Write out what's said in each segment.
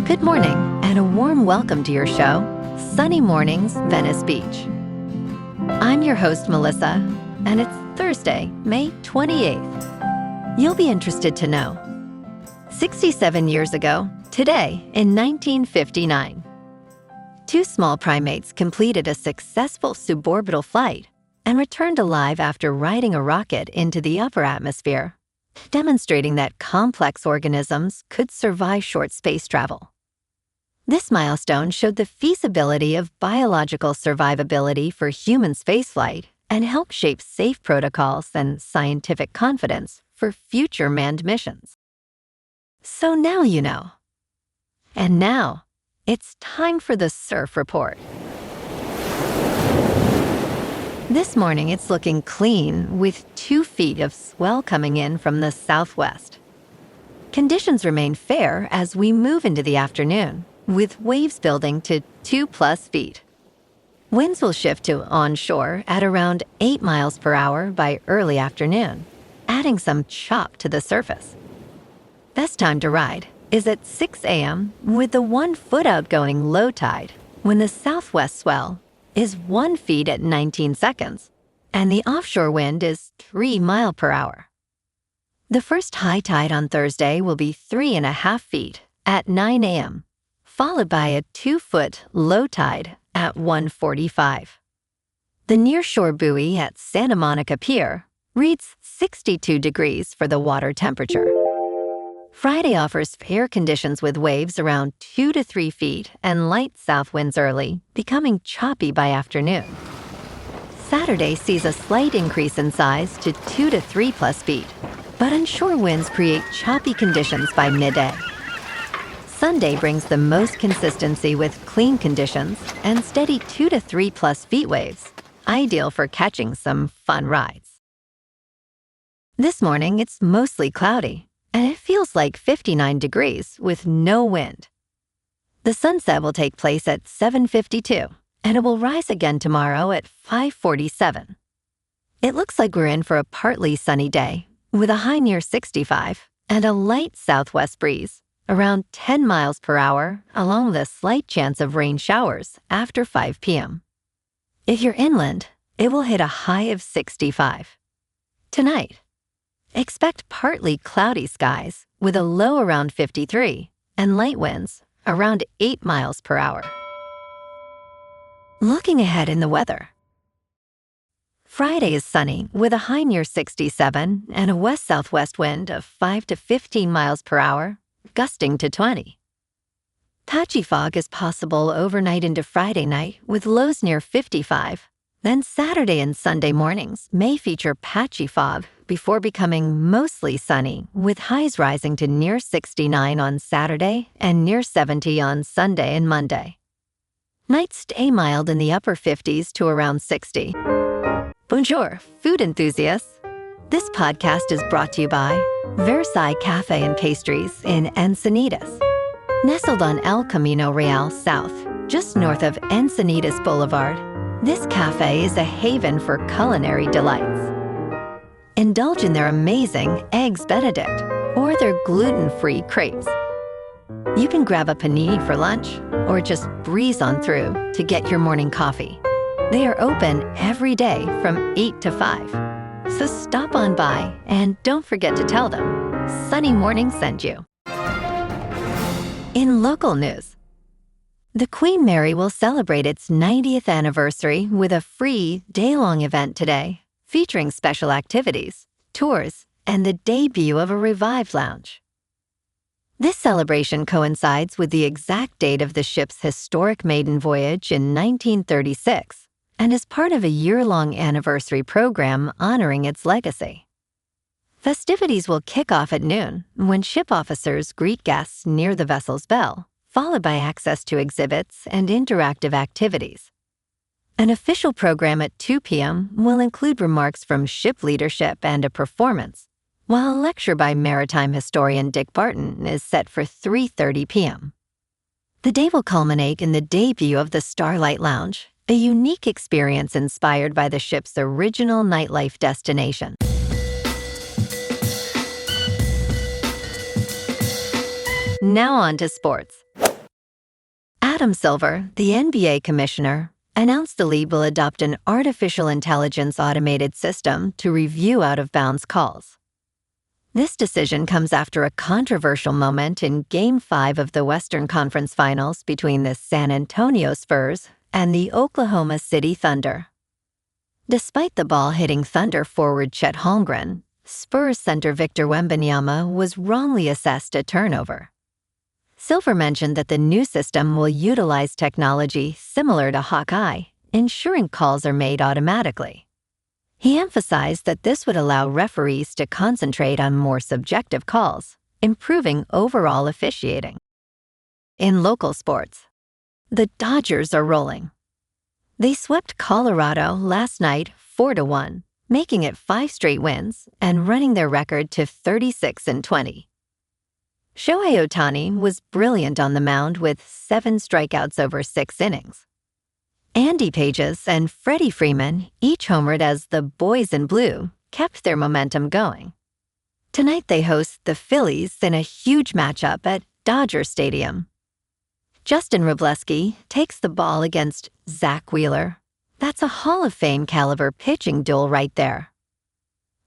Good morning, and a warm welcome to your show, Sunny Mornings, Venice Beach. I'm your host, Melissa, and it's Thursday, May 28th. You'll be interested to know. 67 years ago, today, in 1959, two small primates completed a successful suborbital flight and returned alive after riding a rocket into the upper atmosphere, demonstrating that complex organisms could survive short space travel. This milestone showed the feasibility of biological survivability for human spaceflight and helped shape safe protocols and scientific confidence for future manned missions. So now you know. And now, it's time for the surf report. This morning it's looking clean with 2 feet of swell coming in from the southwest. Conditions remain fair as we move into the afternoon, with waves building to 2+ feet. Winds will shift to onshore at around 8 miles per hour by early afternoon, adding some chop to the surface. Best time to ride is at 6 a.m. with the 1 foot outgoing low tide when the southwest swell is 1 foot at 19 seconds and the offshore wind is 3 miles per hour. The first high tide on Thursday will be 3.5 feet at 9 a.m., followed by a 2 foot low tide at 1:45. The nearshore buoy at Santa Monica Pier reads 62 degrees for the water temperature. Friday offers fair conditions with waves around 2 to 3 feet and light south winds early, becoming choppy by afternoon. Saturday sees a slight increase in size to 2 to 3+ feet, but onshore winds create choppy conditions by midday. Sunday brings the most consistency with clean conditions and steady 2 to 3+ feet waves, ideal for catching some fun rides. This morning it's mostly cloudy, and it feels like 59 degrees with no wind. The sunset will take place at 7:52, and it will rise again tomorrow at 5:47. It looks like we're in for a partly sunny day, with a high near 65 and a light southwest breeze, around 10 miles per hour, along with a slight chance of rain showers after 5 p.m. If you're inland, it will hit a high of 65. Tonight, expect partly cloudy skies with a low around 53 and light winds around 8 miles per hour. Looking ahead in the weather. Friday is sunny with a high near 67 and a west-southwest wind of 5 to 15 miles per hour, gusting to 20. Patchy fog is possible overnight into Friday night with lows near 55. Then Saturday and Sunday mornings may feature patchy fog before becoming mostly sunny with highs rising to near 69 on Saturday and near 70 on Sunday and Monday. Nights stay mild in the upper 50s to around 60. Bonjour, food enthusiasts. This podcast is brought to you by Versailles Cafe and Pastries in Encinitas. Nestled on El Camino Real South, just north of Encinitas Boulevard, this cafe is a haven for culinary delights. Indulge in their amazing Eggs Benedict or their gluten-free crepes. You can grab a panini for lunch or just breeze on through to get your morning coffee. They are open every day from 8 to 5. So stop on by and don't forget to tell them Sunny Morning sent you. In local news, the Queen Mary will celebrate its 90th anniversary with a free day-long event today, featuring special activities, tours, and the debut of a revived lounge. This celebration coincides with the exact date of the ship's historic maiden voyage in 1936, and is part of a year-long anniversary program honoring its legacy. Festivities will kick off at noon when ship officers greet guests near the vessel's bell, followed by access to exhibits and interactive activities. An official program at 2 p.m. will include remarks from ship leadership and a performance, while a lecture by maritime historian Dick Barton is set for 3:30 p.m. The day will culminate in the debut of the Starlight Lounge, a unique experience inspired by the ship's original nightlife destination. Now on to sports. Adam Silver, the NBA commissioner, announced the league will adopt an artificial intelligence automated system to review out-of-bounds calls. This decision comes after a controversial moment in Game 5 of the Western Conference Finals between the San Antonio Spurs and the Oklahoma City Thunder. Despite the ball hitting Thunder forward Chet Holmgren, Spurs center Victor Wembanyama was wrongly assessed a turnover. Silver mentioned that the new system will utilize technology similar to Hawkeye, ensuring calls are made automatically. He emphasized that this would allow referees to concentrate on more subjective calls, improving overall officiating. In local sports, the Dodgers are rolling. They swept Colorado last night 4-1, making it 5 straight wins and running their record to 36-20. Shohei Ohtani was brilliant on the mound with 7 strikeouts over 6 innings. Andy Pages and Freddie Freeman, each homered as the boys in blue, kept their momentum going. Tonight they host the Phillies in a huge matchup at Dodger Stadium. Justin Wrobleski takes the ball against Zach Wheeler. That's a Hall of Fame caliber pitching duel right there.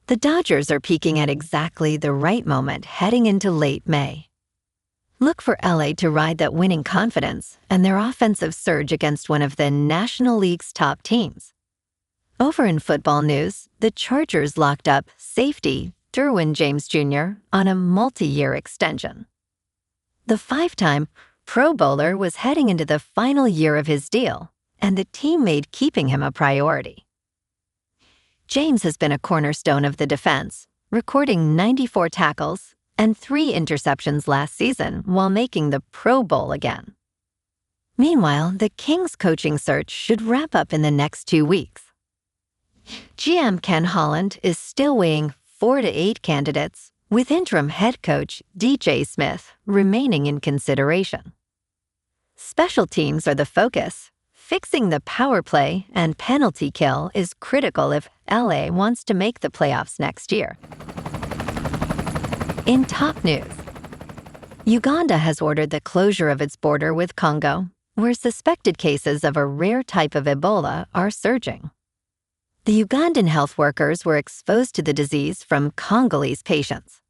The Dodgers are peaking at exactly the right moment heading into late May. Look for LA to ride that winning confidence and their offensive surge against one of the National League's top teams. Over in football news, the Chargers locked up safety Derwin James Jr. on a multi-year extension. The 5-time Pro Bowler was heading into the final year of his deal, and the team made keeping him a priority. James has been a cornerstone of the defense, recording 94 tackles and 3 interceptions last season while making the Pro Bowl again. Meanwhile, the Kings coaching search should wrap up in the next 2 weeks. GM Ken Holland is still weighing 4 to 8 candidates, with interim head coach DJ Smith remaining in consideration. Special teams are the focus. Fixing the power play and penalty kill is critical if LA wants to make the playoffs next year. In top news, Uganda has ordered the closure of its border with Congo, where suspected cases of a rare type of Ebola are surging. The Ugandan health workers were exposed to the disease from Congolese patients.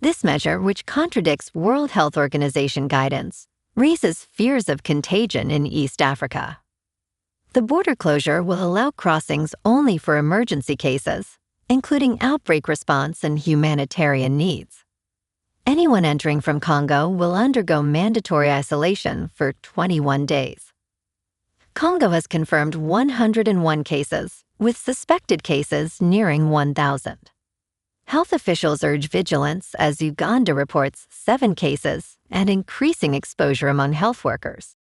This measure, which contradicts World Health Organization guidance, raises fears of contagion in East Africa. The border closure will allow crossings only for emergency cases, including outbreak response and humanitarian needs. Anyone entering from Congo will undergo mandatory isolation for 21 days. Congo has confirmed 101 cases, with suspected cases nearing 1,000. Health officials urge vigilance as Uganda reports 7 cases and increasing exposure among health workers.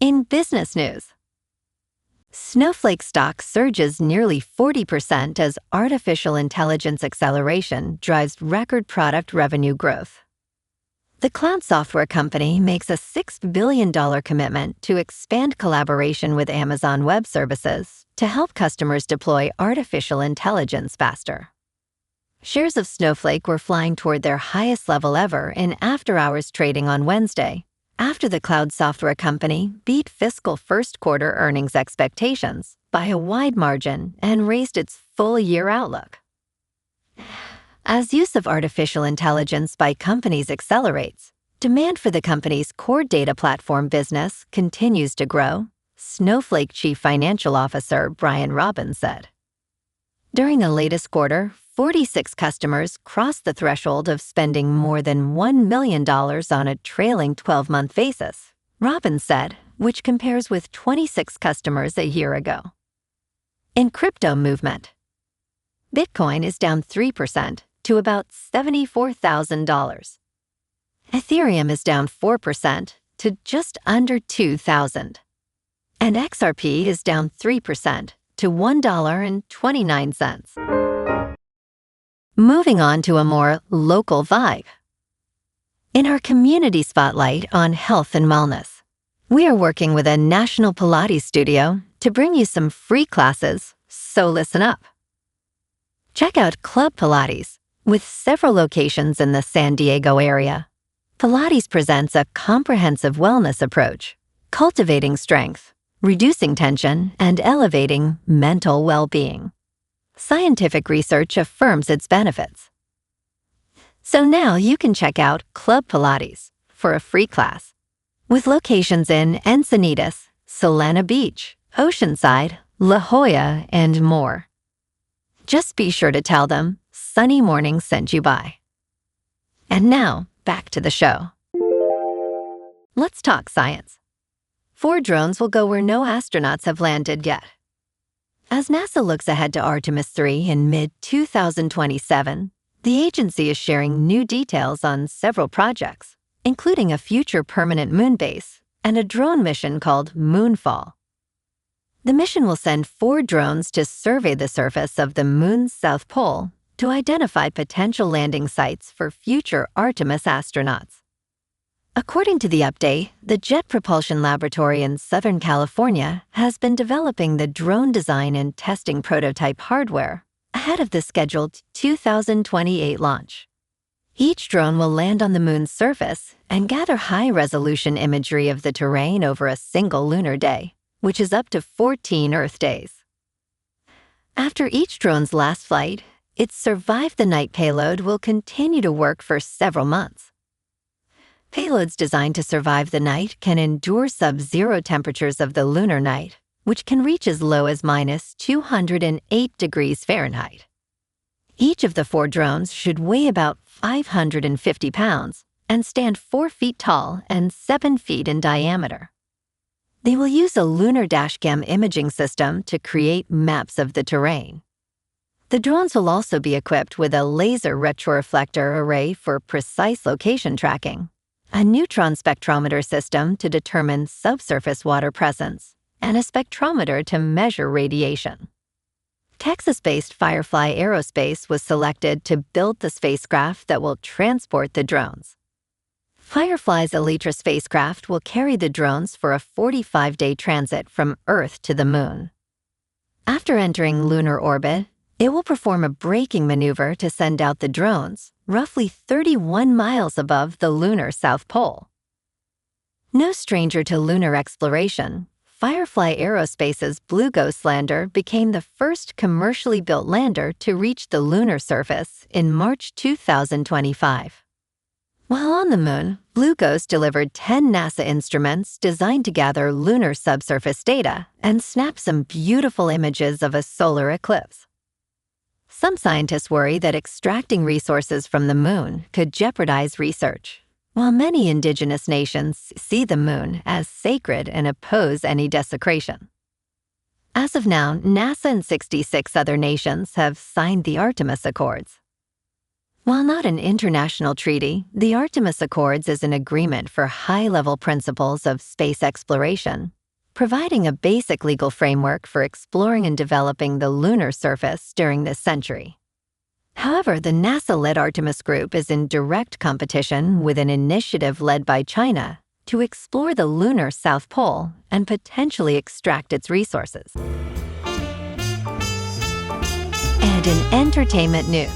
In business news, Snowflake stock surges nearly 40% as artificial intelligence acceleration drives record product revenue growth. The cloud software company makes a $6 billion commitment to expand collaboration with Amazon Web Services to help customers deploy artificial intelligence faster. Shares of Snowflake were flying toward their highest level ever in after-hours trading on Wednesday, after the cloud software company beat fiscal first-quarter earnings expectations by a wide margin and raised its full-year outlook. As use of artificial intelligence by companies accelerates, demand for the company's core data platform business continues to grow, Snowflake Chief Financial Officer Brian Robbins said. During the latest quarter, 46 customers crossed the threshold of spending more than $1 million on a trailing 12-month basis, Robbins said, which compares with 26 customers a year ago. In crypto movement, Bitcoin is down 3% to about $74,000. Ethereum is down 4% to just under $2,000. And XRP is down 3% to $1.29. Moving on to a more local vibe. In our community spotlight on health and wellness, we are working with a national Pilates studio to bring you some free classes, so listen up. Check out Club Pilates, with several locations in the San Diego area. Pilates presents a comprehensive wellness approach, cultivating strength, reducing tension, and elevating mental well-being. Scientific research affirms its benefits. So now you can check out Club Pilates for a free class, with locations in Encinitas, Solana Beach, Oceanside, La Jolla, and more. Just be sure to tell them Sunny Morning sent you by. And now, back to the show. Let's talk science. 4 drones will go where no astronauts have landed yet. As NASA looks ahead to Artemis 3 in mid-2027, the agency is sharing new details on several projects, including a future permanent moon base and a drone mission called Moonfall. The mission will send 4 drones to survey the surface of the moon's south pole to identify potential landing sites for future Artemis astronauts. According to the update, the Jet Propulsion Laboratory in Southern California has been developing the drone design and testing prototype hardware ahead of the scheduled 2028 launch. Each drone will land on the moon's surface and gather high-resolution imagery of the terrain over a single lunar day, which is up to 14 Earth days. After each drone's last flight, its survive-the-night payload will continue to work for several months. Payloads designed to survive the night can endure sub-zero temperatures of the lunar night, which can reach as low as -208 degrees Fahrenheit. Each of the 4 drones should weigh about 550 pounds and stand 4 feet tall and 7 feet in diameter. They will use a lunar dashcam imaging system to create maps of the terrain. The drones will also be equipped with a laser retroreflector array for precise location tracking, a neutron spectrometer system to determine subsurface water presence, and a spectrometer to measure radiation. Texas-based Firefly Aerospace was selected to build the spacecraft that will transport the drones. Firefly's Elytra spacecraft will carry the drones for a 45-day transit from Earth to the Moon. After entering lunar orbit, it will perform a braking maneuver to send out the drones, roughly 31 miles above the lunar South Pole. No stranger to lunar exploration, Firefly Aerospace's Blue Ghost lander became the first commercially built lander to reach the lunar surface in March 2025. While on the moon, Blue Ghost delivered 10 NASA instruments designed to gather lunar subsurface data and snap some beautiful images of a solar eclipse. Some scientists worry that extracting resources from the moon could jeopardize research, while many indigenous nations see the moon as sacred and oppose any desecration. As of now, NASA and 66 other nations have signed the Artemis Accords. While not an international treaty, the Artemis Accords is an agreement for high-level principles of space exploration, providing a basic legal framework for exploring and developing the lunar surface during this century. However, the NASA-led Artemis Group is in direct competition with an initiative led by China to explore the lunar South Pole and potentially extract its resources. And in entertainment news,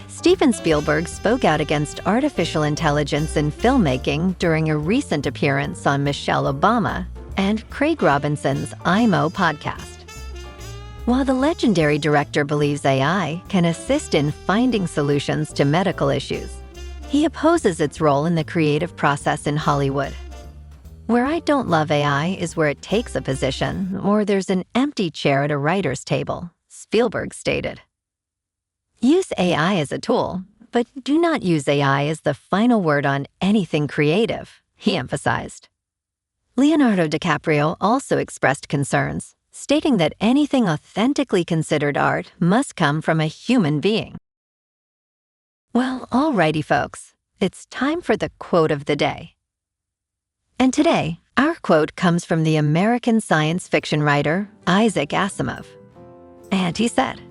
Steven Spielberg spoke out against artificial intelligence in filmmaking during a recent appearance on Michelle Obama and Craig Robinson's IMO podcast. While the legendary director believes AI can assist in finding solutions to medical issues, he opposes its role in the creative process in Hollywood. "Where I don't love AI is where it takes a position or there's an empty chair at a writer's table," Spielberg stated. Use AI as a tool, but do not use AI as the final word on anything creative, he emphasized. Leonardo DiCaprio also expressed concerns, stating that anything authentically considered art must come from a human being. Well, alrighty folks, it's time for the quote of the day. And today, our quote comes from the American science fiction writer Isaac Asimov. And he said,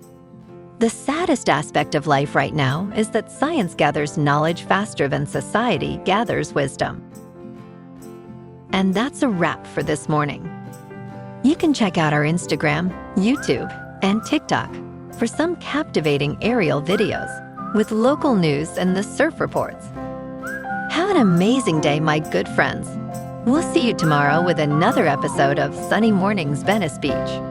"The saddest aspect of life right now is that science gathers knowledge faster than society gathers wisdom." And that's a wrap for this morning. You can check out our Instagram, YouTube, and TikTok for some captivating aerial videos with local news and the surf reports. an amazing day, my good friends. We'll see you tomorrow with another episode of Sunny Mornings Venice Beach.